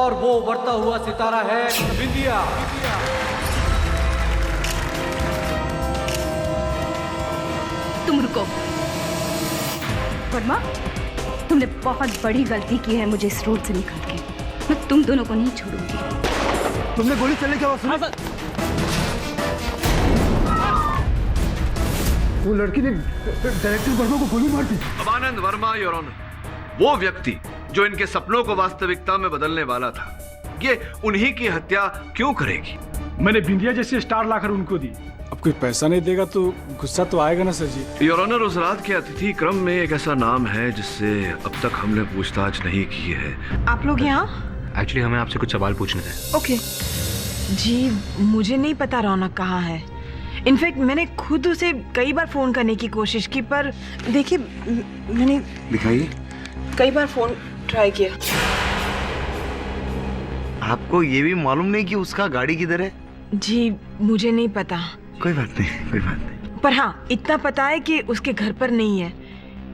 और वो बढ़ता हुआ सितारा है बिंदिया। तुम रुको वर्मा, तुमने बहुत बड़ी गलती की है मुझे इस रोड से निकाल के। मैं तुम दोनों को नहीं छोड़ूंगी। तुमने गोली चलने की आवाज सुनी? वो लड़की ने डायरेक्टर वर्मा को गोली मार दी। अमानंद वर्मा योर ऑनर, वो व्यक्ति जो इनके सपनों को वास्तविकता में बदलने वाला था, ये उन्हीं की हत्या क्यों करेगी? मैंने बिंदिया जैसी स्टार लाकर उनको दी। अब कोई पैसा नहीं देगा तो गुस्सा तो आएगा ना सर जी। योर ऑनर, उस रात के अतिथि क्रम में एक ऐसा नाम है जिससे अब तक हमने पूछताछ नहीं की है। आप लोग यहाँ? एक्चुअली हमें आपसे कुछ सवाल पूछने थे। ओके जी, मुझे नहीं पता रौनक कहाँ है। इनफैक्ट मैंने खुद उसे कई बार फोन करने की कोशिश की, पर देखिए मैंने दिखाइए कई बार फोन ट्राई किया। आपको ये भी मालूम नहीं कि उसका गाड़ी किधर है? जी मुझे नहीं पता। कोई बात नहीं, कोई बात नहीं। पर हाँ, इतना पता है कि उसके घर पर नहीं है,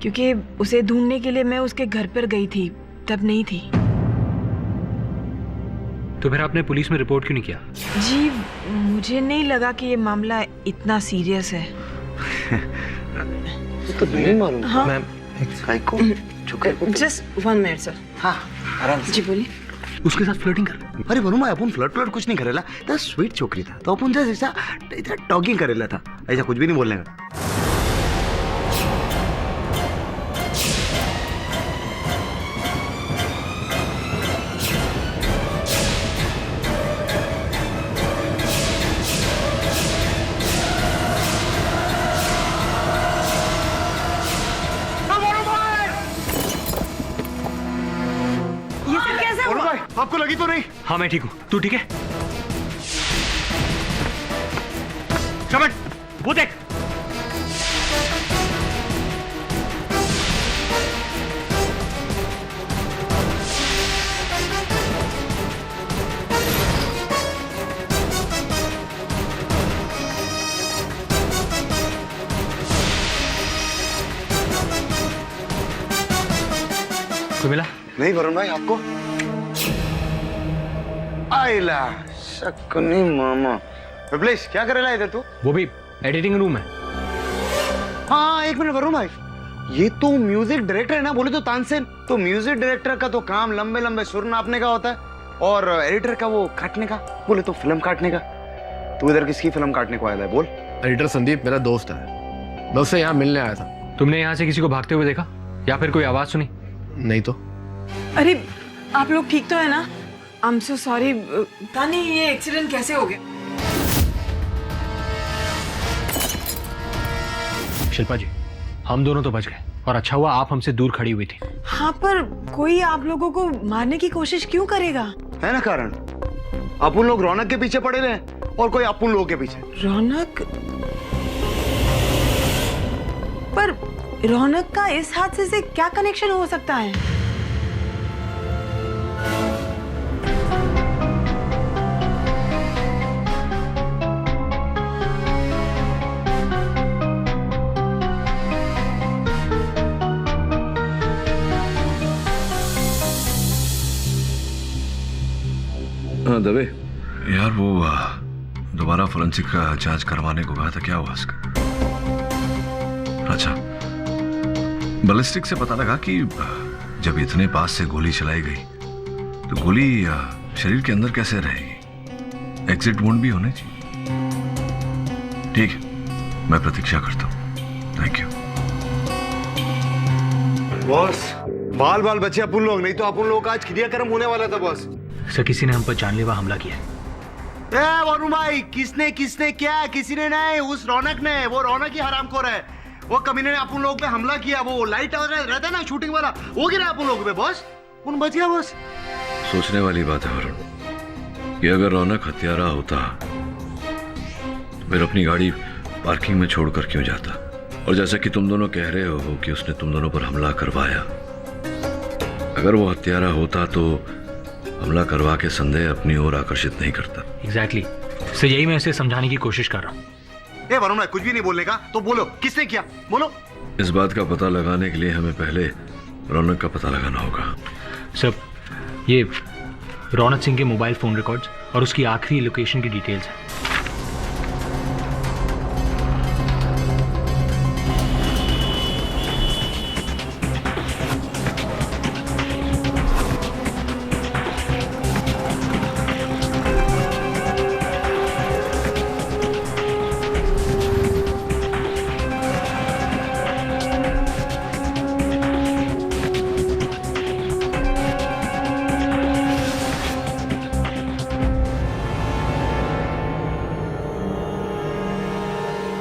क्योंकि उसे ढूंढने के लिए मैं उसके घर पर गई थी, तब नहीं थी। तो फिर आपने पुलिस में रिपोर्ट क्यों नहीं किया? जी मुझे नहीं लगा कि ये मामला इतना सीरियस है। तो नहीं मालूम। हाँ मैम, जस्ट 1 मिनट सर। हाँ आराम से। जी बोलिए। उसके साथ फ्लर्टिंग कर। अरे बनू मैं अपन फ्लर्ट कुछ नहीं करेला था, स्वीट छोकरी था तो अपन जैसा टॉकिंग करेला था, ऐसा कुछ भी नहीं बोलने का। आपको लगी तो नहीं? हाँ मैं ठीक हूँ, तू ठीक है? श्रवण, वो देख। कोई मिला? नहीं वरुण भाई, आपको? आइला शकुनी मामा। विप्लेश क्या करेला इधर तू? वो भी एडिटिंग रूम है। हाँ एक मिनट वरुण भाई, ये तो म्यूजिक डायरेक्टर है ना, बोले तो तानसेन। तो म्यूजिक डायरेक्टर का तो काम लंबे लंबे सुर नापने का होता है, और एडिटर का वो काटने का, बोले तो फिल्म काटने का। तू इधर किसकी फिल्म काटने को आया है बोल? एडिटर संदीप मेरा दोस्त है, मैं उससे यहाँ मिलने आया था। तुमने यहाँ से किसी को भागते हुए देखा या फिर कोई आवाज सुनी? नहीं तो। अरे आप लोग ठीक तो है ना? I am so sorry. पता नहीं ये एक्सीडेंट कैसे हो गया। शिल्पा जी, हम दोनों तो बच गए और अच्छा हुआ आप हमसे दूर खड़ी हुई थी। हाँ पर कोई आप लोगों को मारने की कोशिश क्यों करेगा? है ना कारण, अपन लोग रौनक के पीछे पड़े रहे और कोई अपन लोगों के पीछे। रौनक? पर रौनक का इस हादसे से क्या कनेक्शन हो सकता है? हाँ दबे यार, वो दोबारा फोरेंसिक का जांच करवाने को कहा था, क्या हुआ उसका? अच्छा, बैलिस्टिक से पता लगा कि जब इतने पास से गोली चलाई गई तो गोली शरीर के अंदर कैसे रहेगी? एग्जिट वुंड भी होने चाहिए। ठीक है, मैं प्रतीक्षा करता हूँ। Thank you boss. बाल बाल बचे अपन लोग, नहीं तो अपन लोग का आज क्रियाक्रम होने वाला था बॉस। सर किसी ने हम पर जानलेवा हमला किया। वरुण भाई, किसने किसने क्या? किसी ने नहीं, उस रौनक ने। वो रौनक ही हरामखोर है। वो कमीने ने अपन लोग पे हमला किया। वो लाइट रहता है ना शूटिंग वाला, वो गिरा अपन लोग पे बॉस। उन बच गया बॉस। सोचने वाली बात है वरुण कि अगर रौनक हत्यारा होता तो फिर अपनी गाड़ी पार्किंग में छोड़कर क्यों जाता? और जैसा कि तुम दोनों कह रहे हो कि उसने तुम दोनों पर हमला करवाया, अगर वो हत्यारा होता तो हमला करवा के संदेह अपनी ओर आकर्षित नहीं करता। एग्जैक्टली सर, यही मैं इसे समझाने की कोशिश कर रहा हूँ। वरुण भाई, कुछ भी नहीं बोलने का तो बोलो, किसने किया बोलो। इस बात का पता लगाने के लिए हमें पहले रौनक का पता लगाना होगा। सर ये रौनक सिंह के मोबाइल फोन रिकॉर्ड्स और उसकी आखिरी लोकेशन की डिटेल्स हैं।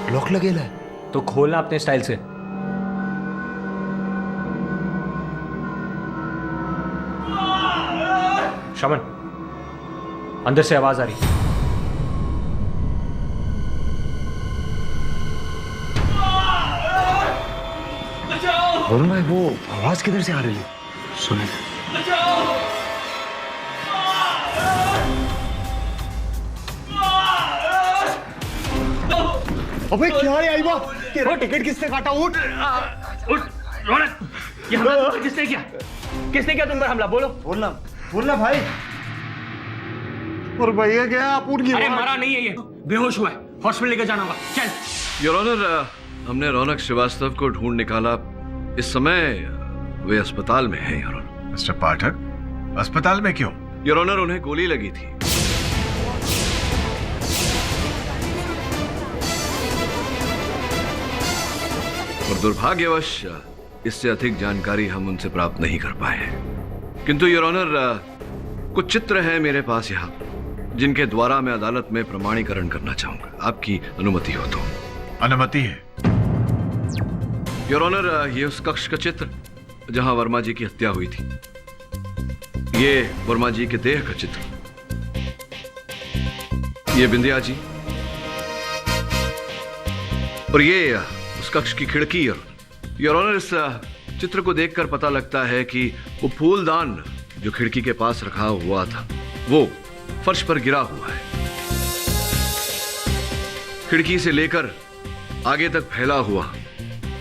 लॉक लगेला है तो खोलना अपने स्टाइल से। शमन, अंदर से आवाज आ रही। वरुण भाई वो आवाज किधर से आ रही है? सुने। अबे क्या है आईबा? तेरा टिकट किसने काटा? उठ रौनक, ये हमला किसने किया? किसने किया तुम पर हमला? बोलो। बोलना भाई। और भैया क्या आप उठ गए? अरे मरा नहीं है ये, बेहोश हुआ है, हॉस्पिटल लेकर जाना होगा। चल। योर ऑनर, हमने रौनक श्रीवास्तव को ढूंढ निकाला। इस समय वे अस्पताल में हैं योर ऑनर। मिस्टर पाठक, अस्पताल में क्यों? योर ऑनर, उन्हें गोली लगी थी। और दुर्भाग्यवश इससे अधिक जानकारी हम उनसे प्राप्त नहीं कर पाए हैं। किंतु योर ऑनर, कुछ चित्र हैं मेरे पास यहाँ जिनके द्वारा मैं अदालत में प्रमाणीकरण करना चाहूंगा, आपकी अनुमति हो तो। अनुमति है। योर ऑनर, ये उस कक्ष का चित्र जहां वर्मा जी की हत्या हुई थी। ये वर्मा जी के देह का चित्र। ये बिंदिया जी। और ये उस कक्ष की खिड़की। योर ऑनर, इस चित्र को देखकर पता लगता है कि वो फूलदान जो खिड़की के पास रखा हुआ था वो फर्श पर गिरा हुआ है। खिड़की से लेकर आगे तक फैला हुआ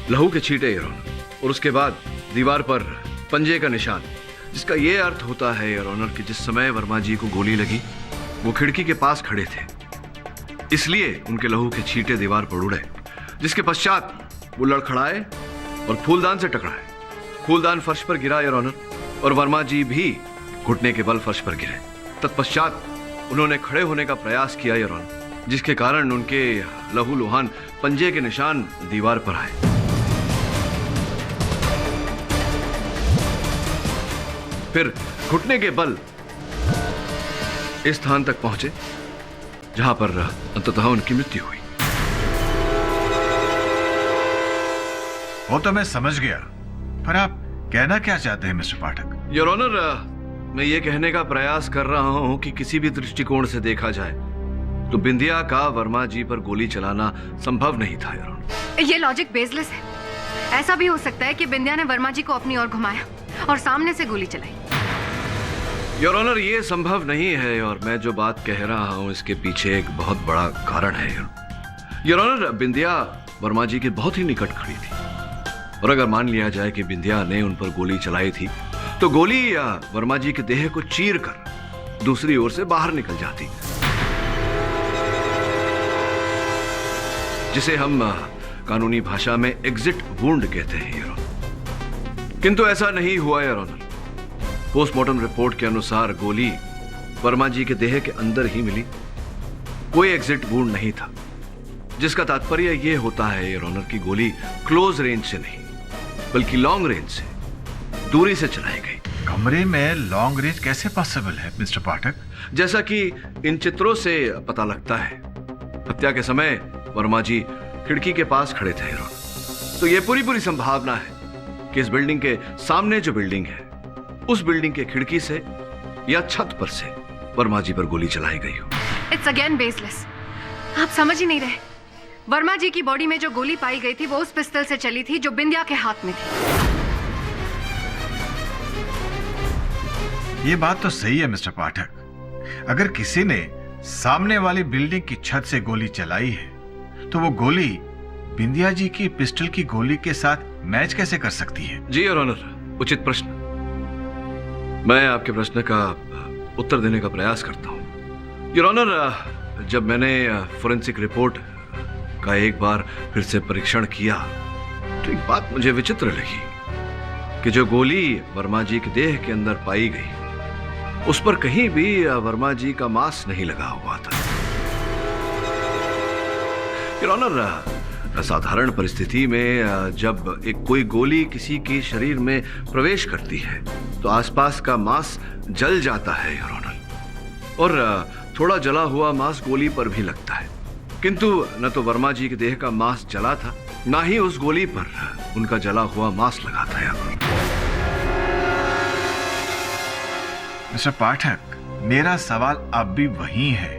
लहू के छींटे योर ऑनर, और उसके बाद दीवार पर पंजे का निशान, जिसका यह अर्थ होता है योर ऑनर कि जिस समय वर्मा जी को गोली लगी वो खिड़की के पास खड़े थे, इसलिए उनके लहू के छींटे दीवार पर उड़े, जिसके पश्चात वो लड़खड़ाए और फूलदान से टकराए। फूलदान फर्श पर गिरा योर ऑनर, और वर्मा जी भी घुटने के बल फर्श पर गिरे। तत्पश्चात उन्होंने खड़े होने का प्रयास किया योर ऑनर, जिसके कारण उनके लहू लुहान पंजे के निशान दीवार पर आए। फिर घुटने के बल इस स्थान तक पहुंचे जहां पर अंततः उनकी मृत्यु हुई। वो तो मैं समझ गया, पर आप कहना क्या चाहते हैं मिस्टर पाठक? योर ऑनर, मैं ये कहने का प्रयास कर रहा हूं कि किसी भी दृष्टिकोण से देखा जाए तो बिंदिया का वर्मा जी पर गोली चलाना संभव नहीं था योर ऑनर। ये लॉजिक बेसलेस है। ऐसा भी हो सकता है कि बिंदिया ने वर्मा जी को अपनी ओर घुमाया और सामने से गोली चलाई। योर ऑनर, ये संभव नहीं है, और मैं जो बात कह रहा हूं इसके पीछे एक बहुत बड़ा कारण है योर ऑनर। बिंदिया वर्मा जी के बहुत ही निकट खड़ी थी, और अगर मान लिया जाए कि बिंदिया ने उन पर गोली चलाई थी तो गोली वर्मा जी के देह को चीर कर दूसरी ओर से बाहर निकल जाती, जिसे हम कानूनी भाषा में एग्जिट वुंड कहते हैं योर ऑनर। किंतु ऐसा नहीं हुआ योर ऑनर। पोस्टमार्टम रिपोर्ट के अनुसार गोली वर्मा जी के देह के अंदर ही मिली, कोई एग्जिट वुंड नहीं था, जिसका तात्पर्य यह होता है योर ऑनर कि गोली क्लोज रेंज से नहीं बल्कि लॉन्ग रेंज से, दूरी से चलाई गई। कमरे में लॉन्ग रेंज कैसे पॉसिबल है मिस्टर पाठक? जैसा कि इन चित्रों से पता लगता है, हत्या के समय वर्मा जी खिड़की के पास खड़े थे योर ऑनर। तो यह पूरी संभावना है कि इस बिल्डिंग के सामने जो बिल्डिंग है उस बिल्डिंग के खिड़की से या छत पर से वर्मा जी पर गोली चलाई गई हो। It's again baseless. आप समझ ही नहीं रहे। वर्मा जी की बॉडी में जो गोली पाई गई थी वो उस पिस्तल से चली थी जो बिंदिया के हाथ में थी। ये बात तो सही है मिस्टर पाठक। अगर किसी ने सामने वाली बिल्डिंग की छत से गोली चलाई है तो वो गोली बिंदिया जी की पिस्टल की गोली के साथ मैच कैसे कर सकती है? जी योर ऑनर, उचित प्रश्न। मैं आपके प्रश्न का उत्तर देने का प्रयास करता हूं। योर ऑनर, जब मैंने फोरेंसिक रिपोर्ट का एक बार फिर से परीक्षण किया तो एक बात मुझे विचित्र लगी कि जो गोली वर्मा जी के देह के अंदर पाई गई उस पर कहीं भी वर्मा जी का मांस नहीं लगा हुआ था। योर ऑनर, साधारण परिस्थिति में जब एक कोई गोली किसी के शरीर में प्रवेश करती है तो आसपास का मांस जल जाता है योर ऑनर, और थोड़ा जला हुआ मांस गोली पर भी लगता है। किंतु न तो वर्मा जी के देह का मांस जला था, ना ही उस गोली पर उनका जला हुआ मांस लगा था योर ऑनर। मिस्टर पाठक, मेरा सवाल अब भी वही है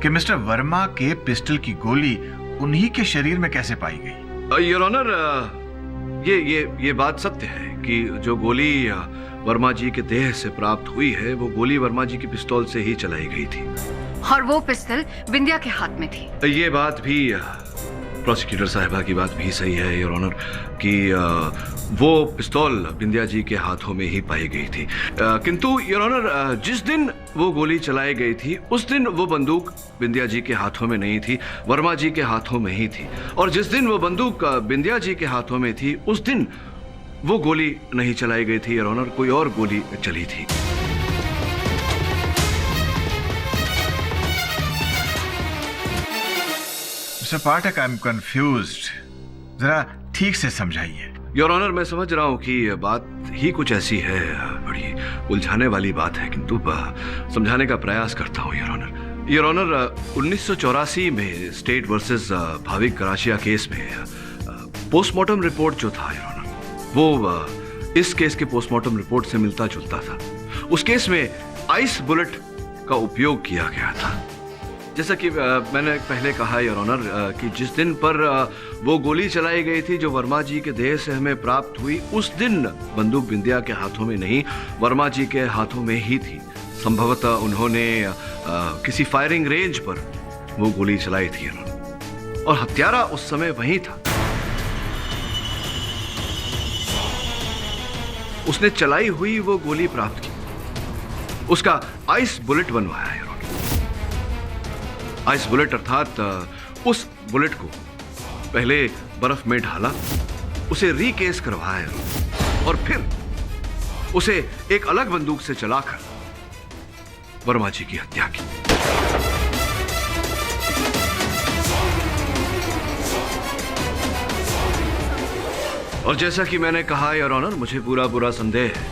कि मिस्टर वर्मा के पिस्टल की गोली उन्हीं के शरीर में कैसे पाई गई? योर ऑनर, ये बात सत्य है कि जो गोली वर्मा जी के देह से प्राप्त हुई है वो गोली वर्मा जी की पिस्तौल से ही चलाई गई थी, और वो पिस्तल बिंदिया के हाथ में थी। ये बात भी प्रोसिक्यूटर साहिबा की बात भी सही है योर ऑनर कि वो पिस्तौल बिंदिया जी के हाथों में ही पाई गई थी। किंतु योर ऑनर, जिस दिन वो गोली चलाई गई थी उस दिन वो बंदूक बिंदिया जी के हाथों में नहीं थी, वर्मा जी के हाथों में ही थी, और जिस दिन वो बंदूक बिंदिया जी के हाथों में थी उस दिन वो गोली नहीं चलाई गई थी योर ऑनर, कोई और गोली चली थी। Mister Pathak, I am confused, जरा ठीक से समझाइए। योर ऑनर, मैं समझ रहा हूं कि बात ही कुछ ऐसी है, बड़ी उलझाने वाली बात है, किंतु समझाने का प्रयास करता हूं योर ऑनर। योर ऑनर, 1984 में स्टेट वर्सेस भाविक कराशिया केस में पोस्टमार्टम रिपोर्ट जो था योर ऑनर, वो इस केस के पोस्टमार्टम रिपोर्ट से मिलता जुलता था। उस केस में आइस बुलेट का उपयोग किया गया था। जैसा कि मैंने पहले कहा योर ऑनर कि जिस दिन पर वो गोली चलाई गई थी जो वर्मा जी के देह से हमें प्राप्त हुई, उस दिन बंदूक बिंदिया के हाथों में नहीं, वर्मा जी के हाथों में ही थी। संभवतः उन्होंने किसी फायरिंग रेंज पर वो गोली चलाई थी योर ऑनर, और हत्यारा उस समय वहीं था। उसने चलाई हुई वो गोली प्राप्त की, उसका आइस बुलेट बनवाया योर ऑनर। आइस बुलेट अर्थात उस बुलेट को पहले बर्फ में ढाला, उसे रीकेस करवाया और फिर उसे एक अलग बंदूक से चलाकर वर्मा जी की हत्या की। और जैसा कि मैंने कहा योर ऑनर, मुझे पूरा संदेह है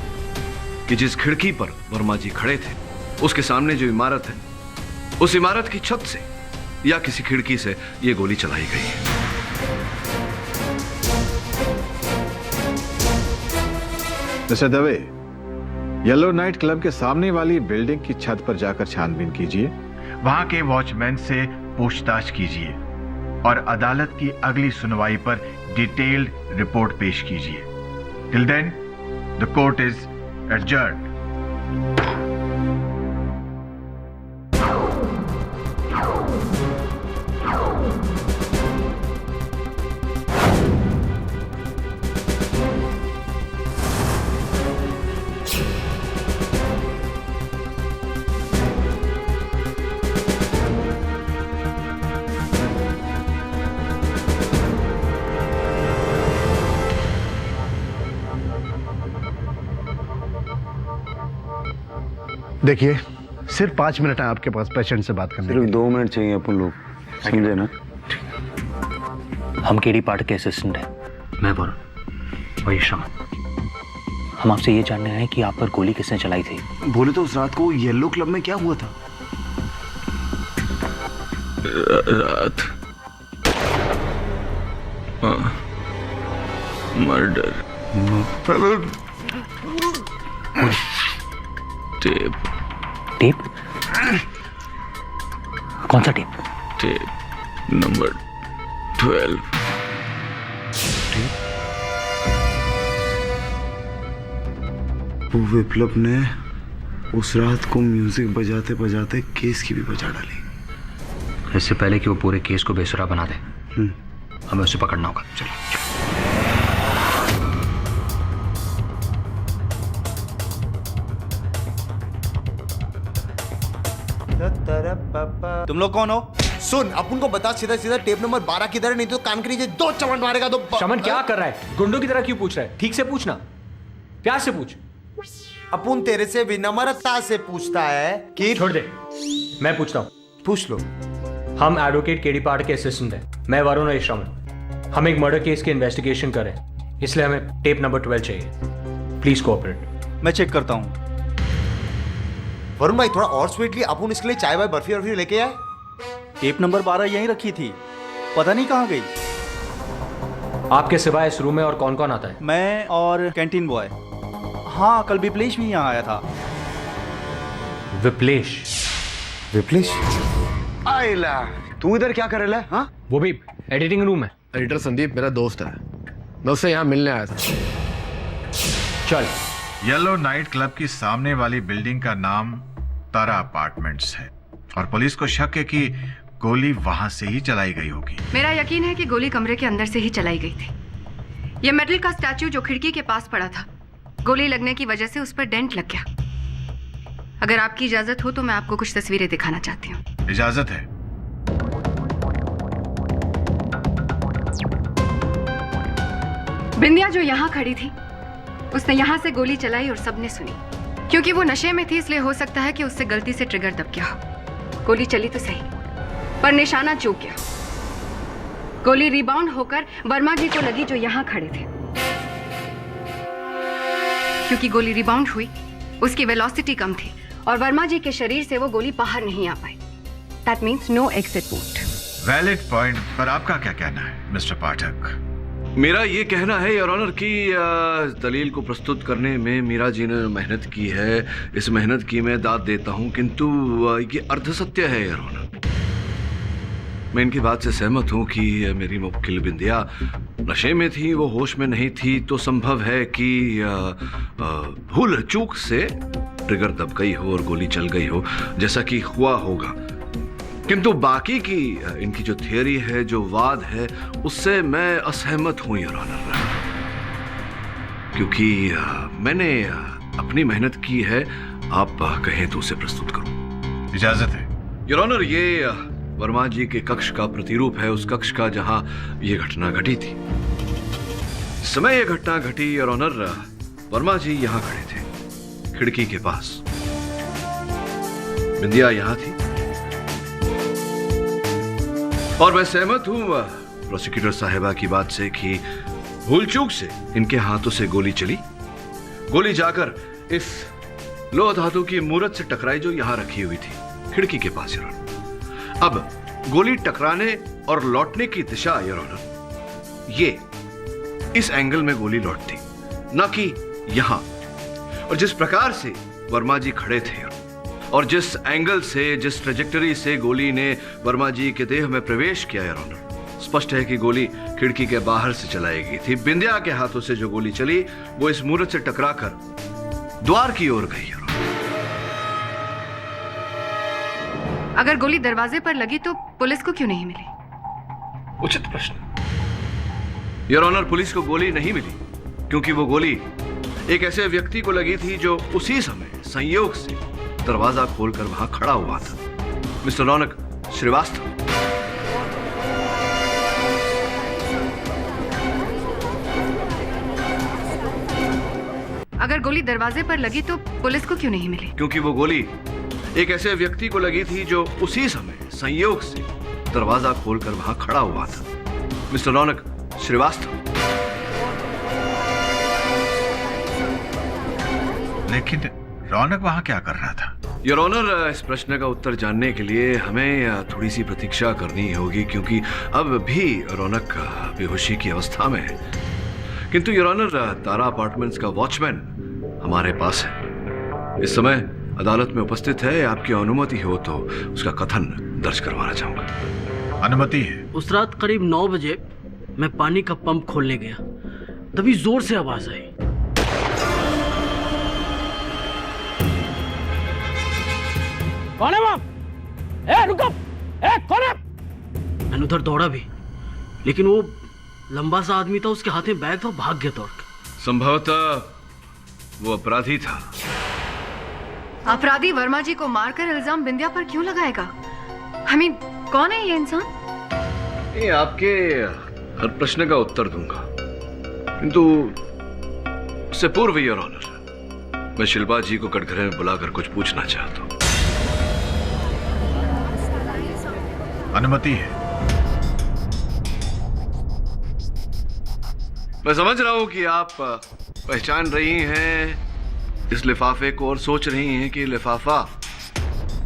कि जिस खिड़की पर वर्मा जी खड़े थे उसके सामने जो इमारत है, उस इमारत की छत से या किसी खिड़की से यह गोली चलाई गई है। Mister Dave, yellow night club के सामने वाली बिल्डिंग की छत पर जाकर छानबीन कीजिए, वहां के वॉचमैन से पूछताछ कीजिए और अदालत की अगली सुनवाई पर डिटेल्ड रिपोर्ट पेश कीजिए। Till then the court is adjourned. देखिए, सिर्फ 5 मिनट है आपके पास पेशेंट से बात करने के लिए। सिर्फ 2 मिनट चाहिए अपन लोग, समझे ना? हम केडी पाठक के असिस्टेंट हैं। मैं वरुण, वही शर्मा। हम आपसे ये जानने आए कि आप पर गोली किसने चलाई थी। बोले तो उस रात को येलो क्लब में क्या हुआ था? रात मर्डर, टेप टेप? कौन सा टेप? Tape number 12। वो विप्लव ने उस रात को म्यूजिक बजाते बजाते केस की भी बजा डाली। इससे पहले कि वो पूरे केस को बेसुरा बना दे, हमें उसे पकड़ना होगा। चलो। तुम लोग कौन हो? सुन, अपन को बता सीधा सीधा टेप नंबर 12 किधर है, नहीं तो कान के नीचे 2 चमट मारेगा तो। शमन क्या कर रहा है? गुंडों की तरह क्यों पूछ रहा है? ठीक से पूछना, प्यार से पूछ। अपन तेरे से विनम्रता से पूछता है कि। छोड़ दे, मैं पूछता हूँ। पूछ लो। हम एडवोकेट केडी पाठ के असिस्टेंट हैं। मैं वरुण और शमन। हम एक मर्डर केस की इन्वेस्टिगेशन करें, इसलिए हमें टेप नंबर 12 चाहिए। Please cooperate. मैं चेक करता हूँ। वरुण भाई थोड़ा और स्वीटली अपन इसके लिए चाय वाय बर्फी वर्फी लेके आए। टेप नंबर 12 यहीं रखी थी, पता नहीं कहाँ गई। आपके सिवाय इस रूम में और कौन कौन आता है? मैं और कैंटीन बॉय। हाँ, कल विप्लेश भी यहाँ आया था। विप्लेश? विप्लेश? आइला, तू इधर क्या कर रहा है? हाँ, वो भी एडिटिंग रूम है। एडिटर संदीप मेरा दोस्त है, मैं उससे यहाँ मिलने आया था। चल। येलो नाइट क्लब की सामने वाली बिल्डिंग का नाम तारा अपार्टमेंट्स है और पुलिस को शक है कि गोली वहां से ही चलाई गई होगी। मेरा यकीन है कि गोली कमरे के अंदर से ही चलाई गई थी। ये मेटल का स्टैचू जो खिड़की के पास पड़ा था, गोली लगने की वजह से उस पर डेंट लग गया। अगर आपकी इजाजत हो तो मैं आपको कुछ तस्वीरें दिखाना चाहती हूँ। इजाजत है। बिंदिया जो यहाँ खड़ी थी, उसने यहाँ से गोली चलाई और सबने सुनी। क्योंकि वो नशे में थी, इसलिए हो सकता है कि उससे गलती से ट्रिगर दब गया हो। गोली चली तो सही, पर निशाना चूक गया। गोली रिबाउंड होकर वर्मा जी को लगी जो यहाँ खड़े थे। क्योंकि गोली रिबाउंड हुई, उसकी वेलोसिटी कम थी और वर्मा जी के शरीर से वो गोली बाहर नहीं आ पाई। That means no exit port. Valid point, पर आपका क्या कहना है मिस्टर पाठक? मेरा ये कहना है योर ऑनर कि दलील को प्रस्तुत करने में मीरा जी ने मेहनत की है। इस मेहनत की मैं दाद देता हूं, किंतु ये अर्धसत्य है योर ऑनर। मैं इनकी बात से सहमत हूं कि मेरी मुवक्किल बिंदिया नशे में थी, वो होश में नहीं थी, तो संभव है कि भूल चूक से ट्रिगर दब गई हो और गोली चल गई हो, जैसा कि हुआ होगा। किंतु बाकी की इनकी जो थियरी है, जो वाद है, उससे मैं असहमत हूं योर ऑनर, क्योंकि मैंने अपनी मेहनत की है। आप कहें तो उसे प्रस्तुत करूं। इजाजत है योर ऑनर। ये वर्मा जी के कक्ष का प्रतिरूप है, उस कक्ष का जहां ये घटना घटी थी। समय ये घटना घटी योर ऑनर, वर्मा जी यहां खड़े थे खिड़की के पास, बिंदिया यहां थी और मैं सहमत हूं प्रोसिक्यूटर साहिबा की बात से कि भूल चूक से इनके हाथों से गोली चली। गोली जाकर इस लोह धातु की मूर्त से टकराई जो यहां रखी हुई थी खिड़की के पास योर ऑनर। अब गोली टकराने और लौटने की दिशा योर ऑनर, ये इस एंगल में गोली लौटती, ना कि यहां। और जिस प्रकार से वर्मा जी खड़े थे और जिस एंगल से, जिस ट्रेजेक्टरी से गोली ने वर्मा जी के देह में प्रवेश किया योर ऑनर, स्पष्ट है कि गोली खिड़की के बाहर से चलाई गई थी। बिंदिया के हाथों से जो गोली चली वो इस मूर्त से टकराकर द्वार की ओर गई योर ऑनर। अगर गोली दरवाजे पर लगी तो पुलिस को क्यों नहीं मिली? उचित प्रश्न योर ऑनर। पुलिस को गोली नहीं मिली क्योंकि वो गोली एक ऐसे व्यक्ति को लगी थी जो उसी समय संयोग से दरवाजा खोलकर वहां खड़ा हुआ था, मिस्टर रौनक श्रीवास्तव। अगर गोली दरवाजे पर लगी तो पुलिस को क्यों नहीं मिली? क्योंकि वो गोली एक ऐसे व्यक्ति को लगी थी जो उसी समय संयोग से दरवाजा खोलकर वहां खड़ा हुआ था, मिस्टर रौनक श्रीवास्तव। लेकिन रौनक वहां क्या कर रहा था? योर ऑनर, इस प्रश्न का उत्तर जानने के लिए हमें थोड़ी सी प्रतीक्षा करनी होगी, क्योंकि अब भी रौनक बेहोशी की अवस्था में है। किंतु योर ऑनर, तारा अपार्टमेंट्स का वॉचमैन हमारे पास है, इस समय अदालत में उपस्थित है। आपकी अनुमति हो तो उसका कथन दर्ज करवाना चाहूंगा। अनुमति है। उस रात करीब 9 बजे मैं पानी का पंप खोलने गया, तभी जोर से आवाज आई। कौन है वहां? ए रुको! ए कौन है? मैंने उधर दौड़ा भी, लेकिन वो लंबा सा आदमी था, उसके हाथ में बैग था, भाग गया दौड़ के। संभवतः वो अपराधी था। अपराधी वर्मा जी को मारकर इल्जाम बिंदिया पर क्यों लगाएगा? हमीद, कौन है ये इंसान? ये आपके हर प्रश्न का उत्तर दूंगा, किंतु उससे पूर्व योर ऑनर, मैं शिल्पा जी को कटघरे में बुलाकर कुछ पूछना चाहता हूं। अनुमति है। मैं समझ रहा हूं कि आप पहचान रही हैं इस लिफाफे को और सोच रही हैं कि लिफाफा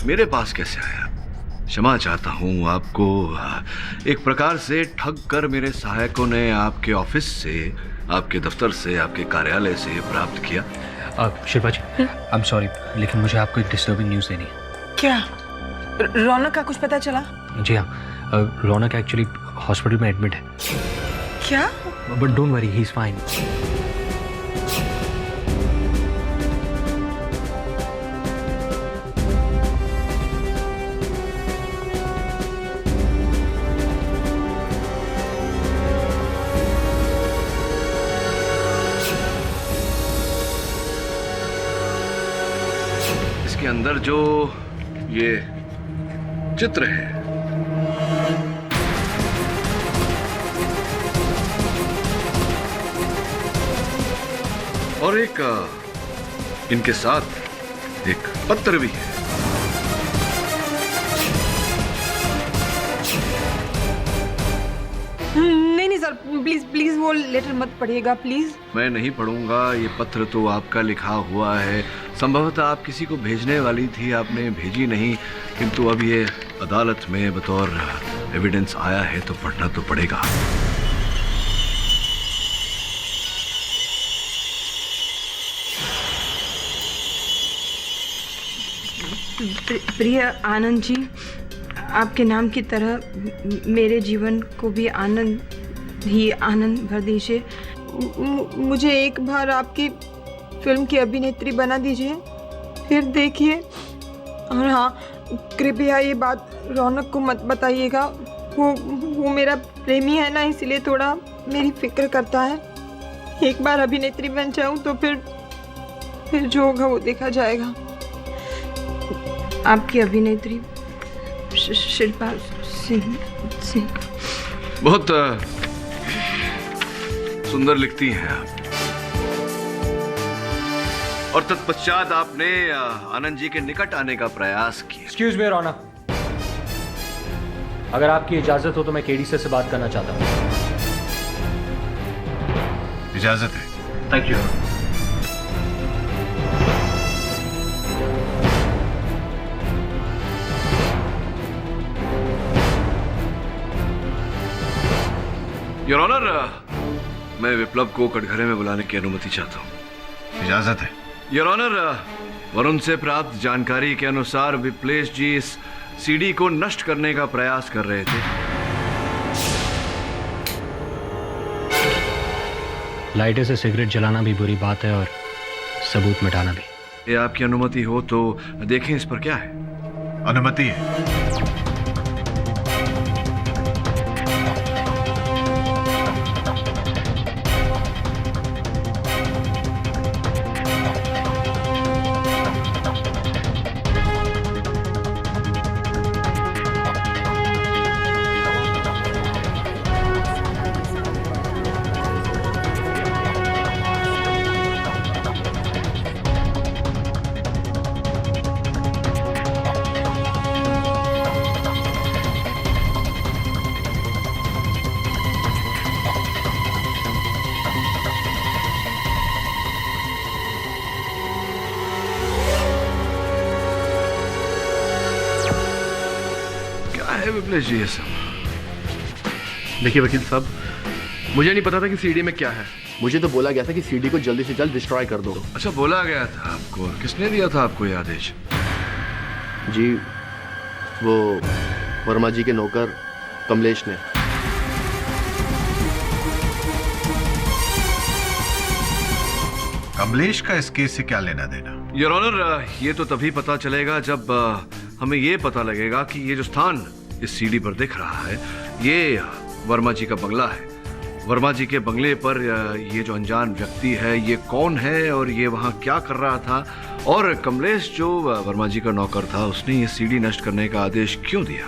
मेरे पास कैसे आया। क्षमा चाहता हूं, आपको एक प्रकार से ठग कर मेरे सहायकों ने आपके ऑफिस से, आपके दफ्तर से, आपके कार्यालय से प्राप्त किया। शिल्पा जी, आई एम सॉरी, लेकिन मुझे आपको एक डिस्टर्बिंग न्यूज़ देनी है। क्या? रौनक का कुछ पता चला? जी हाँ, रौनक एक्चुअली हॉस्पिटल में एडमिट है। क्या? But don't worry, he is fine. इसके अंदर जो ये चित्र है, और एक इनके साथ एक पत्र भी है। नहीं सर, प्लीज प्लीज वो लेटर मत पढ़िएगा प्लीज। मैं नहीं पढ़ूंगा, ये पत्र तो आपका लिखा हुआ है। संभवतः आप किसी को भेजने वाली थी, आपने भेजी नहीं, किंतु अब ये अदालत में बतौर एविडेंस आया है तो पढ़ना तो पड़ेगा। प्रिय आनंद जी, आपके नाम की तरह मेरे जीवन को भी आनंद ही आनंद भर दीजिए। मुझे एक बार आपकी फिल्म की अभिनेत्री बना दीजिए, फिर देखिए। और हाँ, कृपया ये बात रौनक को मत बताइएगा। वो मेरा प्रेमी है ना, इसलिए थोड़ा मेरी फिक्र करता है। एक बार अभिनेत्री बन जाऊं तो फिर जो होगा वो देखा जाएगा। आपकी अभिनेत्री शिल्पा सिंह। बहुत सुंदर लिखती हैं आप। और तत्पश्चात आपने आनंद जी के निकट आने का प्रयास किया। एक्सक्यूज मी रौनक, अगर आपकी इजाजत हो तो मैं केडी से बात करना चाहता हूँ। इजाजत है। Thank you. योर ऑनर, मैं विप्लव को कटघरे में बुलाने की अनुमति चाहता हूँ। इजाजत है। योर ऑनर, वरुण से प्राप्त जानकारी के अनुसार विप्लेश जी इस सीडी को नष्ट करने का प्रयास कर रहे थे। लाइटर से सिगरेट जलाना भी बुरी बात है और सबूत मिटाना भी। ये आपकी अनुमति हो तो देखें इस पर क्या है। अनुमति है। विप्लेश जी, ये सब देखिए वकील साहब, मुझे नहीं पता था कि सीडी में क्या है। मुझे तो बोला गया था कि सीडी को जल्दी से जल्द डिस्ट्रॉय कर दो। अच्छा, बोला गया था आपको? किसने दिया था आपको ये आदेश? जी, वो वर्मा जी के नौकर कमलेश ने। कमलेश का इस केस से क्या लेना देना? योर ऑनर, ये तो तभी पता चलेगा जब हमें ये पता लगेगा कि ये जो स्थान इस सीडी पर दिख रहा है, ये वर्मा जी का बंगला है। वर्मा जी के बंगले पर ये जो अनजान व्यक्ति है, ये कौन है और ये वहाँ क्या कर रहा था, और कमलेश जो वर्मा जी का नौकर था, उसने ये सीडी नष्ट करने का आदेश क्यों दिया?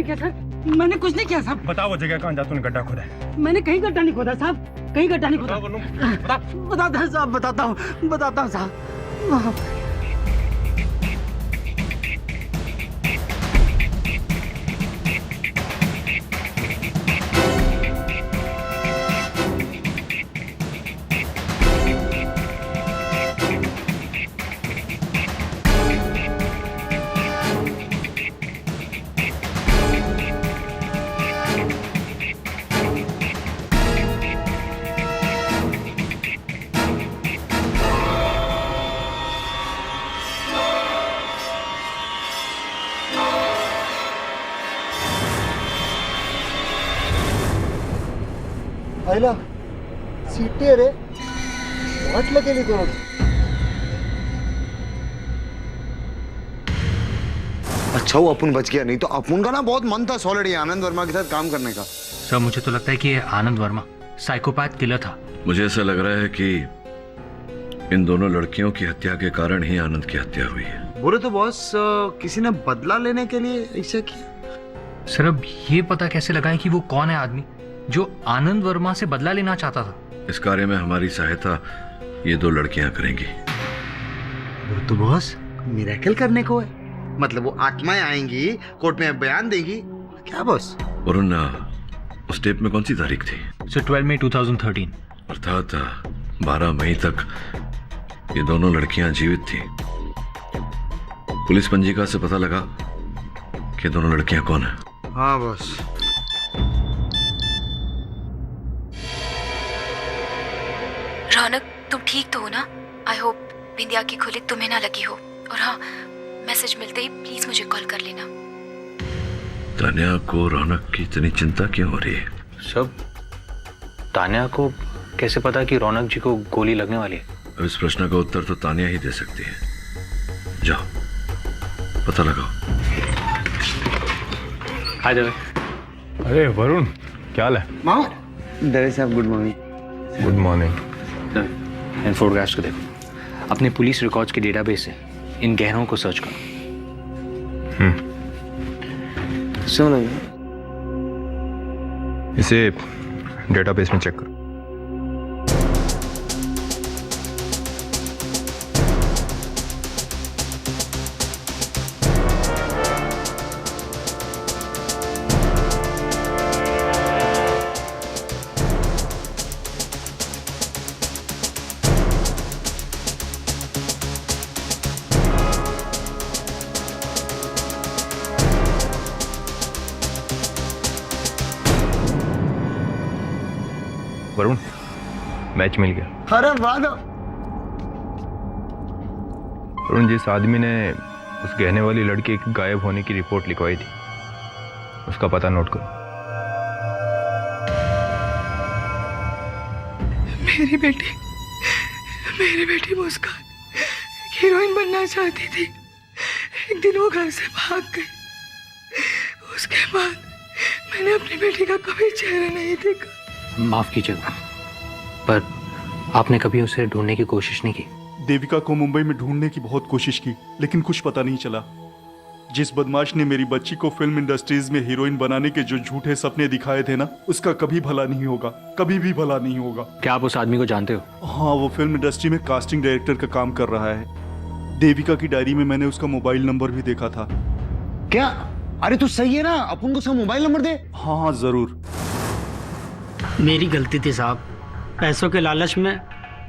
नहीं किया सर, मैंने कुछ नहीं किया साहब। बताओ वो जगह कहाँ जा तूने गड्ढा खोदा है? मैंने कहीं गड्ढा नहीं खोदा साहब, कहीं गड्ढा नहीं खोदा। बताता हूँ साहब, बताता हूँ साहब। आईला सीटी रे वाटलं केली कोण अच्छा वो अपन बच गया, नहीं तो अपन का ना बहुत मन था सॉलिड आनंद वर्मा के साथ काम करने का। सर मुझे तो लगता है कि ये आनंद वर्मा साइकोपैथ किलर था। मुझे ऐसा लग रहा है कि इन दोनों लड़कियों की हत्या के कारण ही आनंद की हत्या हुई है। बोले तो बॉस किसी ने बदला लेने के लिए ऐसा किया। सर अब ये पता कैसे लगाएं कि वो कौन है आदमी जो आनंद वर्मा से बदला लेना चाहता था? इस कार्य में हमारी सहायता ये दो लड़कियां करेंगी। तो बॉस मिरेकल करने को है, मतलब वो आत्माएं आएंगी, कोर्ट में बयान देगी क्या बॉस? वरुण उस टेप में कौन सी तारीख थी? सर 12 मई 2013। अर्थात 12 मई तक ये दोनों लड़कियां जीवित थी। पुलिस पंजिका से पता लगा कि दोनों लड़कियां कौन है। हाँ बॉस। रौनक तुम ठीक तो हो ना? आई होप बिंदिया की खुलिक तुम्हें ना लगी हो। और हाँ, मैसेज मिलते ही प्लीज मुझे कॉल कर लेना। तान्या को रौनक की इतनी चिंता क्यों हो रही है? सब तान्या को कैसे पता कि रौनक जी को गोली लगने वाली है? अब इस प्रश्न का उत्तर तो तान्या ही दे सकती है। जाओ पता लगाओ। हाय देवे। अरे वरुण क्या हाल है? मामा दवे साहब गुड मॉर्निंग। Good morning. इन फोटोग्राफ्स को देखो, अपने पुलिस रिकॉर्ड्स के डेटाबेस से इन गहनों को सर्च करो। सुनो इसे डेटाबेस में चेक करो। वरुण मैच मिल गया। अरे वाह। वरुण जिस आदमी ने उस गहने वाली लड़की के गायब होने की रिपोर्ट लिखवाई थी उसका पता नोट करो। मेरी बेटी मुस्कान हीरोइन बनना चाहती थी। एक दिन वो घर से भाग गई। उसके बाद मैंने अपनी बेटी का कभी चेहरा नहीं देखा। माफ कीजिएगा, पर आपने कभी उसे ढूंढने की कोशिश नहीं की? देविका को मुंबई में ढूंढने की बहुत कोशिश की, लेकिन कुछ पता नहीं चला। जिस बदमाश ने मेरी बच्ची को फिल्म इंडस्ट्रीज में हीरोइन बनाने के जो झूठे सपने दिखाए थे ना, उसका कभी भला नहीं होगा, कभी भी भला नहीं होगा। क्या आप उस आदमी को जानते हो? हाँ, वो फिल्म इंडस्ट्री में कास्टिंग डायरेक्टर का काम कर रहा है। देविका की डायरी में मैंने उसका मोबाइल नंबर भी देखा था। क्या? अरे तो सही है ना, अपन को उसका मोबाइल नंबर दे। हाँ जरूर। मेरी गलती थी साहब, पैसों के लालच में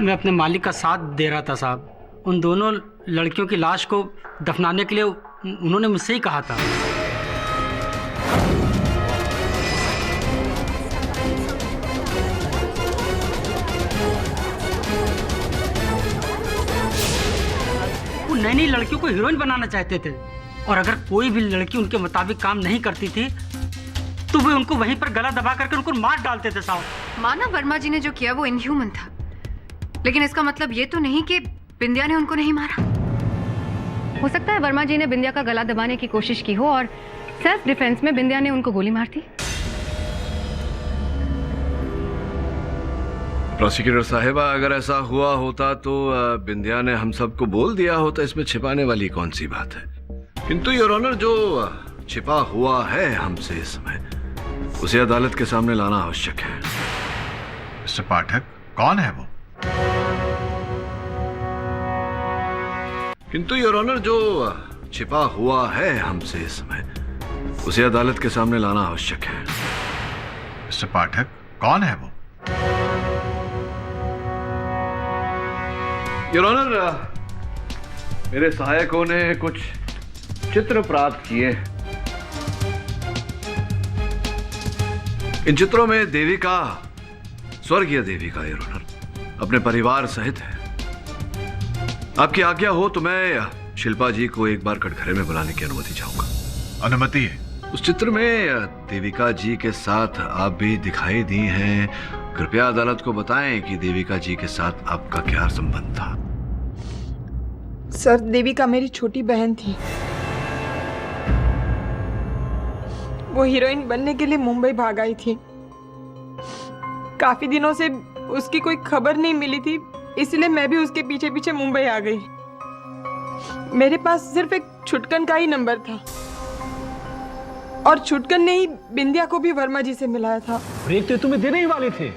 मैं अपने मालिक का साथ दे रहा था साहब। उन दोनों लड़कियों की लाश को दफनाने के लिए उन्होंने मुझसे ही कहा था। वो नई नई लड़कियों को हीरोइन बनाना चाहते थे, और अगर कोई भी लड़की उनके मुताबिक काम नहीं करती थी तो वे उनको वहीं पर गला दबा करके उनको मार डालते थे साहब। मानव वर्मा जी ने जो किया वो इनह्यूमन था, लेकिन इसका मतलब ये तो नहीं कि बिंदिया ने उनको नहीं मारा। हो सकता है वर्मा जी ने बिंदिया का गला दबाने की कोशिश की हो और सेल्फ डिफेंस में बिंदिया ने उनको गोली मार दी। प्रोसिक्यूटर साहिबा, अगर ऐसा हुआ होता तो बिंदिया ने हम सबको बोल दिया होता। इसमें छिपाने वाली कौन सी बात है? किंतु योर ऑनर, जो छिपा हुआ है हमसे इस समय, उसे अदालत के सामने लाना आवश्यक है। मिस्टर पाठक, कौन है वो? किंतु योर ऑनर, जो छिपा हुआ है हमसे इस समय, उसे अदालत के सामने लाना आवश्यक है। मिस्टर पाठक, कौन है वो? योर ऑनर, मेरे सहायकों ने कुछ चित्र प्राप्त किए। इन चित्रों में देविका, स्वर्गीय देविका योर ऑनर, अपने परिवार सहित है। आपकी आज्ञा हो तो मैं शिल्पा जी को एक बार कटघरे में बुलाने की अनुमति चाहूंगा। अनुमति है। उस चित्र में देविका जी के साथ आप भी दिखाई दी हैं। कृपया अदालत को बताएं कि देविका जी के साथ आपका क्या संबंध था। सर, देविका मेरी छोटी बहन थी। वो हीरोइन बनने के लिए मुंबई भाग आई थी। काफी दिनों से उसकी कोई खबर नहीं मिली थी, इसलिए मैं भी उसके पीछे पीछे मुंबई आ गई। मेरे पास सिर्फ एक छुटकन का ही नंबर था और छुटकन ने ही बिंदिया को भी वर्मा जी से मिलाया था। ब्रेक तो तुम्हें देने ही वाले थे,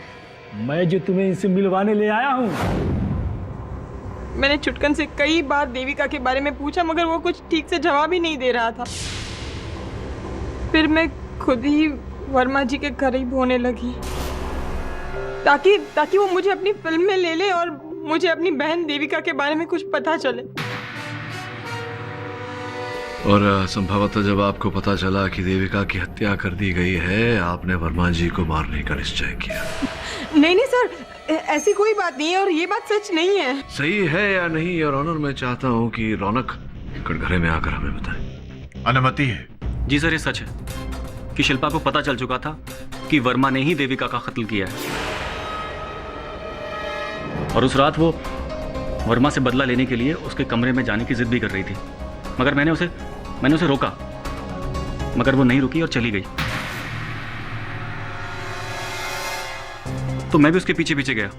मैं जो तुम्हें इनसे मिलवाने ले आया हूँ। मैंने छुटकन से कई बार देविका के बारे में पूछा, मगर वो कुछ ठीक से जवाब ही नहीं दे रहा था। फिर मैं खुद ही वर्मा जी के करीब होने लगी ताकि वो मुझे अपनी फिल्म में ले ले और मुझे अपनी बहन देविका के बारे में कुछ पता चले। और संभवतः जब आपको पता चला कि देविका की हत्या कर दी गई है, आपने वर्मा जी को मारने का निश्चय किया। नहीं नहीं सर, ऐसी कोई बात नहीं है और ये बात सच नहीं है। सही है या नहीं योर ऑनर, मैं चाहता हूँ कि रौनक कटघरे में आकर हमें बताए। अनुमति है। जी सर, ये सच है कि शिल्पा को पता चल चुका था कि वर्मा ने ही देविका का कत्ल किया है और उस रात वो वर्मा से बदला लेने के लिए उसके कमरे में जाने की जिद भी कर रही थी, मगर मैंने उसे रोका, मगर वो नहीं रुकी और चली गई। तो मैं भी उसके पीछे पीछे गया।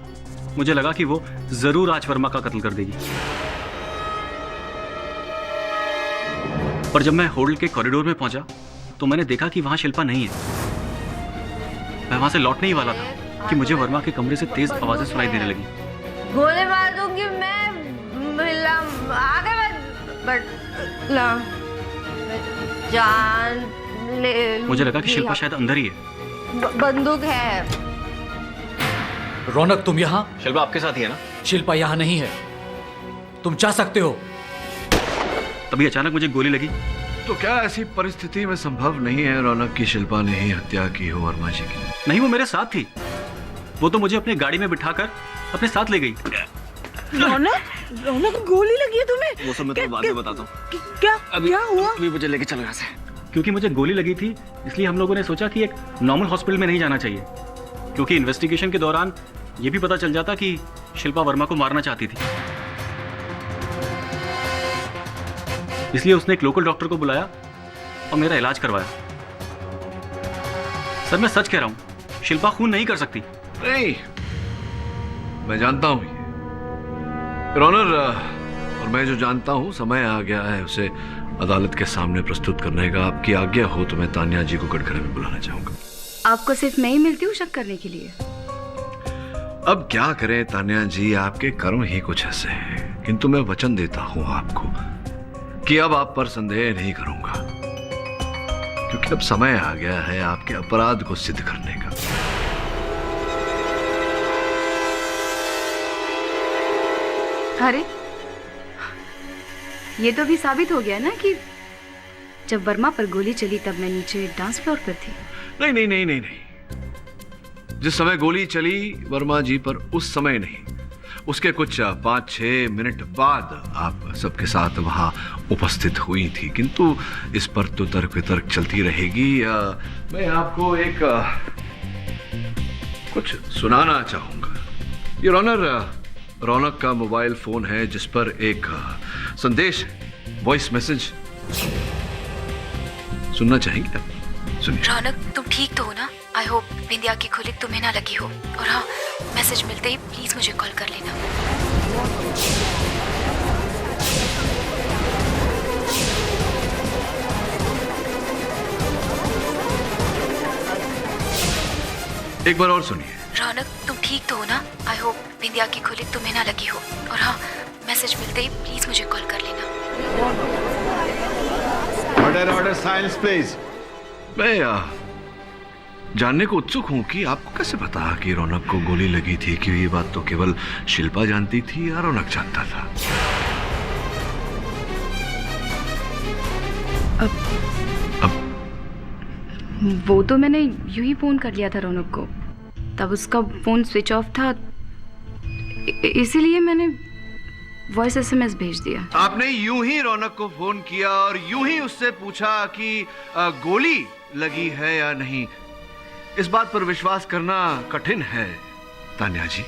मुझे लगा कि वो जरूर आज वर्मा का कत्ल कर देगी। पर जब मैं होटल के कॉरिडोर में पहुंचा तो मैंने देखा कि वहां शिल्पा नहीं है। मैं वहां से लौटने ही वाला था कि मुझे वर्मा के कमरे से तेज आवाजें सुनाई देने लगी। गोली मार दूंगी मैं, आगे जान ले। मुझे लगा कि शिल्पा शायद अंदर ही है। बंदूक है। रौनक, तुम यहाँ? शिल्पा आपके साथ ही है ना? शिल्पा यहाँ नहीं है, तुम जा सकते हो। तभी अचानक मुझे गोली लगी। तो क्या ऐसी परिस्थिति में संभव नहीं है रौनक की शिल्पा ने ही हत्या की हो वर्मा जी की? नहीं, वो मेरे साथ थी। वो तो मुझे अपनी गाड़ी में बिठाकर अपने साथ ले गई। रौनक, गोली लगी है तुम्हें? वो सब मैं तुम्हें बाद में बताता हूँ। क्या हुआ? अभी मुझे लेके चलो यहाँ से। क्योंकि मुझे गोली लगी थी, इसलिए हम लोगों ने सोचा कि एक नॉर्मल हॉस्पिटल में नहीं जाना चाहिए, क्योंकि इन्वेस्टिगेशन के दौरान ये भी पता चल जाता कि शिल्पा वर्मा को मारना चाहती थी। इसलिए उसने एक लोकल डॉक्टर को बुलाया और मेरा इलाज करवाया। सर, मैं सच कह रहा हूँ, शिल्पा खून नहीं कर सकती। नहीं, मैं जानता हूँ ऑनर, और मैं जो जानता हूँ समय आ गया है उसे अदालत के सामने प्रस्तुत करने का। आपकी आज्ञा हो तो मैं तान्या जी को कटघरे में बुलाना चाहूंगा। आपको सिर्फ मैं ही मिलती हूँ शक करने के लिए? अब क्या करें तान्या जी, आपके कर्म ही कुछ ऐसे हैं। किंतु मैं वचन देता हूँ आपको कि अब आप पर संदेह नहीं करूंगा, क्योंकि अब समय आ गया है आपके अपराध को सिद्ध करने का। अरे, ये तो भी साबित हो गया ना कि जब वर्मा पर गोली चली तब मैं नीचे डांस फ्लोर पर थी। नहीं नहीं नहीं नहीं नहीं, जिस समय गोली चली वर्मा जी पर उस समय नहीं, उसके कुछ 5-6 मिनट बाद आप सबके साथ वहां उपस्थित हुई थी। किंतु इस पर तो तर्क वितर्क चलती रहेगी। मैं आपको एक कुछ सुनाना चाहूंगा। ये रौनक का मोबाइल फोन है जिस पर एक संदेश है, वॉइस मैसेज। सुनना चाहेंगे आप? सुनिए। रौनक, तुम ठीक तो हो ना? आई होप बिंदिया की खुली तुम्हें ना लगी हो। और हाँ, मैसेज मिलते ही प्लीज मुझे कॉल कर लेना। एक बार और सुनिए। रौनक तुम ठीक तो हो ना? आई होप बिंदिया की खुली तुम्हें ना लगी हो। और हाँ, मैसेज मिलते ही प्लीज मुझे कॉल कर लेना। Order silence please. मैं जानने को उत्सुक हूँ कि आपको कैसे पता कि रौनक को गोली लगी थी? कि ये बात तो केवल शिल्पा जानती थी या रौनक जानता था? अब वो तो मैंने यूं ही फोन कर लिया था रौनक को, तब उसका फोन स्विच ऑफ था, इसीलिए मैंने वॉइस एसएमएस भेज दिया। आपने यूं ही रौनक को फोन किया और यूं ही उससे पूछा कि गोली लगी है या नहीं? इस बात पर विश्वास करना कठिन है तान्या जी।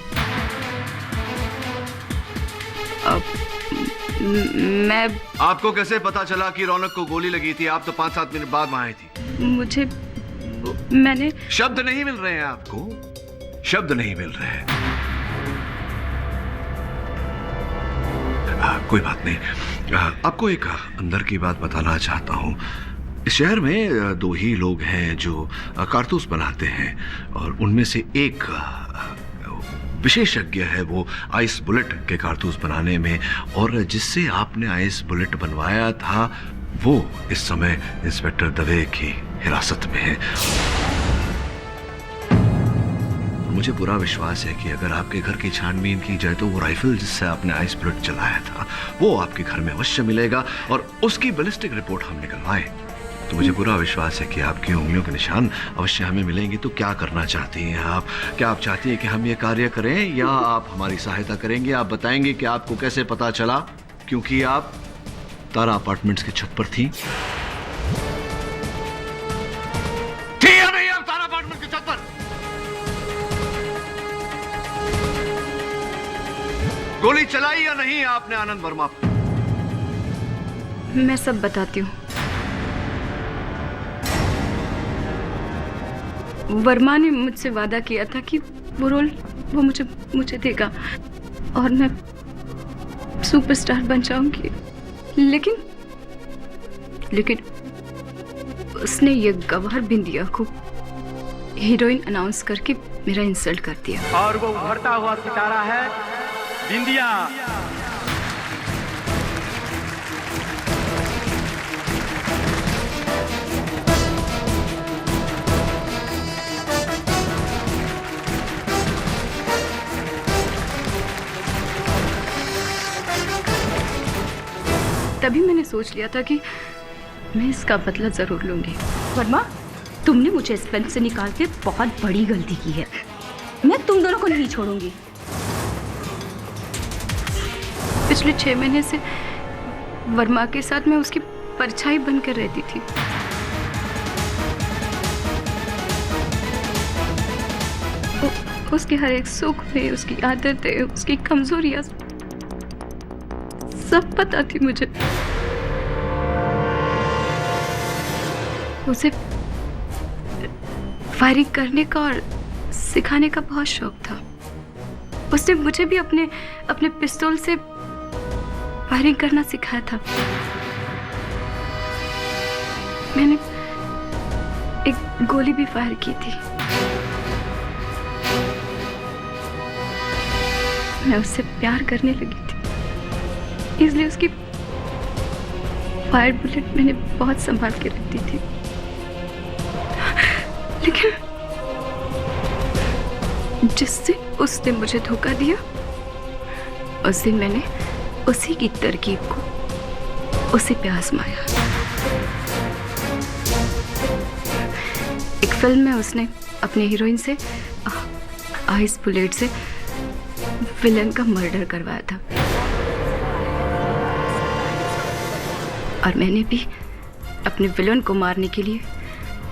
मैं आपको कैसे पता चला कि रौनक को गोली लगी थी? आप तो 5-7 मिनट बाद वहां आई थी। मैंने शब्द नहीं मिल रहे हैं आपको, शब्द नहीं मिल रहे हैं। कोई बात नहीं। आपको एक अंदर की बात बताना चाहता हूं। इस शहर में 2 ही लोग हैं जो कारतूस बनाते हैं और उनमें से एक विशेषज्ञ है वो आइस बुलेट के कारतूस बनाने में, और जिससे आपने आइस बुलेट बनवाया था वो इस समय इंस्पेक्टर दवे की हिरासत में है। मुझे पूरा विश्वास है कि अगर आपके घर की छानबीन की जाए तो वो राइफल जिससे आपने आइस बुलेट चलाया था वो आपके घर में अवश्य मिलेगा, और उसकी बैलिस्टिक रिपोर्ट हम निकलवाएं तो मुझे पूरा विश्वास है कि आपकी उंगलियों के निशान अवश्य हमें मिलेंगे। तो क्या करना चाहती हैं आप? क्या आप चाहती हैं कि हम ये कार्य करें या आप हमारी सहायता करेंगे? आप बताएंगे कि आपको कैसे पता चला, क्योंकि आप तारा अपार्टमेंट्स की छत पर थी। थी या नहीं आप तारा अपार्टमेंट की छत पर? गोली चलाई या नहीं आपने आनंद वर्मा पर? मैं सब बताती हूँ। वर्मा ने मुझसे वादा किया था कि वो रोल वो मुझे देगा और मैं सुपरस्टार बन जाऊंगी, लेकिन उसने ये गवार बिंदिया को हीरोइन अनाउंस करके मेरा इंसल्ट कर दिया। और वो उभरता हुआ सितारा है बिंदिया। तभी मैंने सोच लिया था कि मैं इसका बदला जरूर लूंगी। वर्मा, तुमने मुझे इस फिल्म से निकाल के बहुत बड़ी गलती की है। मैं तुम दोनों को नहीं छोड़ूंगी। पिछले 6 महीने से वर्मा के साथ मैं उसकी परछाई बनकर रहती थी। उसके हर एक सुख में, उसकी आदतें, उसकी कमजोरियां सब पता थी मुझे। उसे फायरिंग करने का और सिखाने का बहुत शौक था। उसने मुझे भी अपने पिस्तौल से फायरिंग करना सिखाया था। मैंने एक गोली भी फायर की थी। मैं उससे प्यार करने लगी थी, इसलिए उसकी फायर बुलेट मैंने बहुत संभाल के रखती थी। लेकिन जिस दिन उसने मुझे धोखा दिया, उस दिन मैंने उसी की तरकीब को उसी पे आजमाया। एक फिल्म में उसने अपने हीरोइन से आइस बुलेट से विलन का मर्डर करवाया था, और मैंने भी अपने विलन को मारने के लिए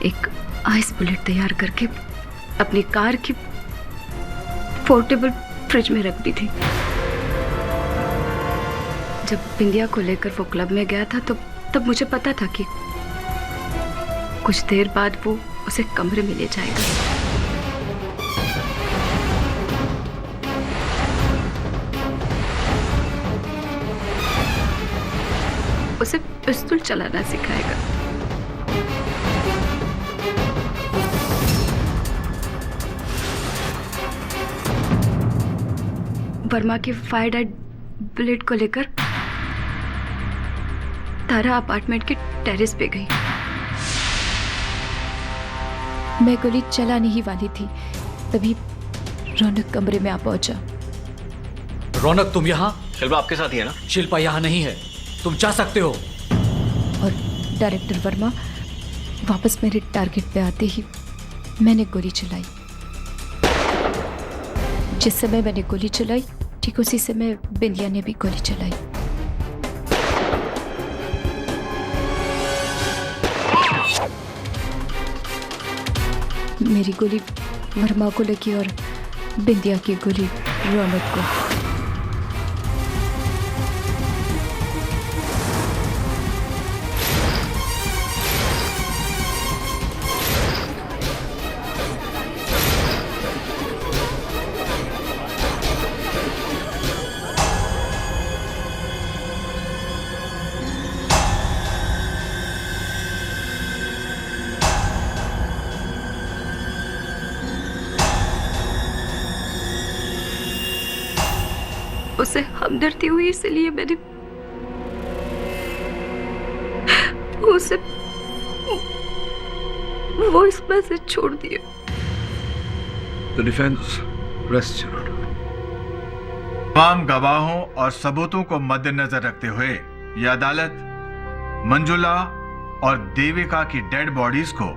एक आइस बुलेट तैयार करके अपनी कार की पोर्टेबल फ्रिज में रख दी थी। जब बिंदिया को लेकर वो क्लब में गया था तो तब मुझे पता था कि कुछ देर बाद वो उसे कमरे में ले जाएगा। उसे पिस्तौल चलाना सिखाएगा। वर्मा के फायर डेड बुलेट को लेकर तारा अपार्टमेंट के टेरेस पे गई। मैं गोली चलाने ही वाली थी, तभी रौनक कमरे में आ पहुंचा। रौनक, तुम यहाँ? शिल्पा आपके साथ ही है ना? शिल्पा यहाँ नहीं है, तुम जा सकते हो। और डायरेक्टर वर्मा वापस मेरे टारगेट पे आते ही मैंने गोली चलाई। जिस समय मैंने गोली चलाई ठीक उसी समय बिंदिया ने भी गोली चलाई। मेरी गोली वर्मा को लगी और बिंदिया की गोली रौनक को। उसे हमदर्दी हुई इसलिए मैंने उसे वॉइस मैसेज छोड़ दिया। The defense rests your honor. तमाम गवाहों और सबूतों को मद्देनजर रखते हुए यह अदालत मंजुला और देविका की डेड बॉडीज को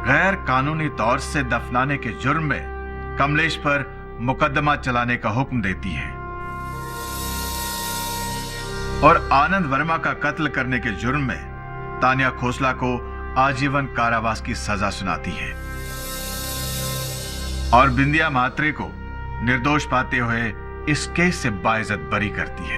गैर कानूनी तौर से दफनाने के जुर्म में कमलेश पर मुकदमा चलाने का हुक्म देती है और आनंद वर्मा का कत्ल करने के जुर्म में तानिया खोसला को आजीवन कारावास की सजा सुनाती है और बिंदिया म्हात्रे को निर्दोष पाते हुए इस केस से बाइज्जत बरी करती है।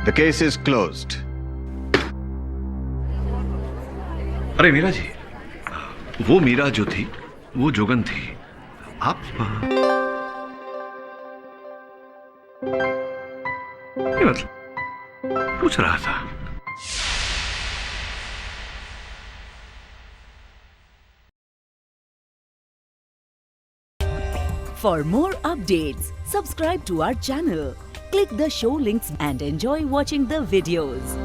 The case is closed. अरे मीरा जी, वो मीरा जो थी वो जोगन थी। आप ये मतलब पूछ रहा था। For more updates, subscribe to our channel, click the show links and enjoy watching the videos.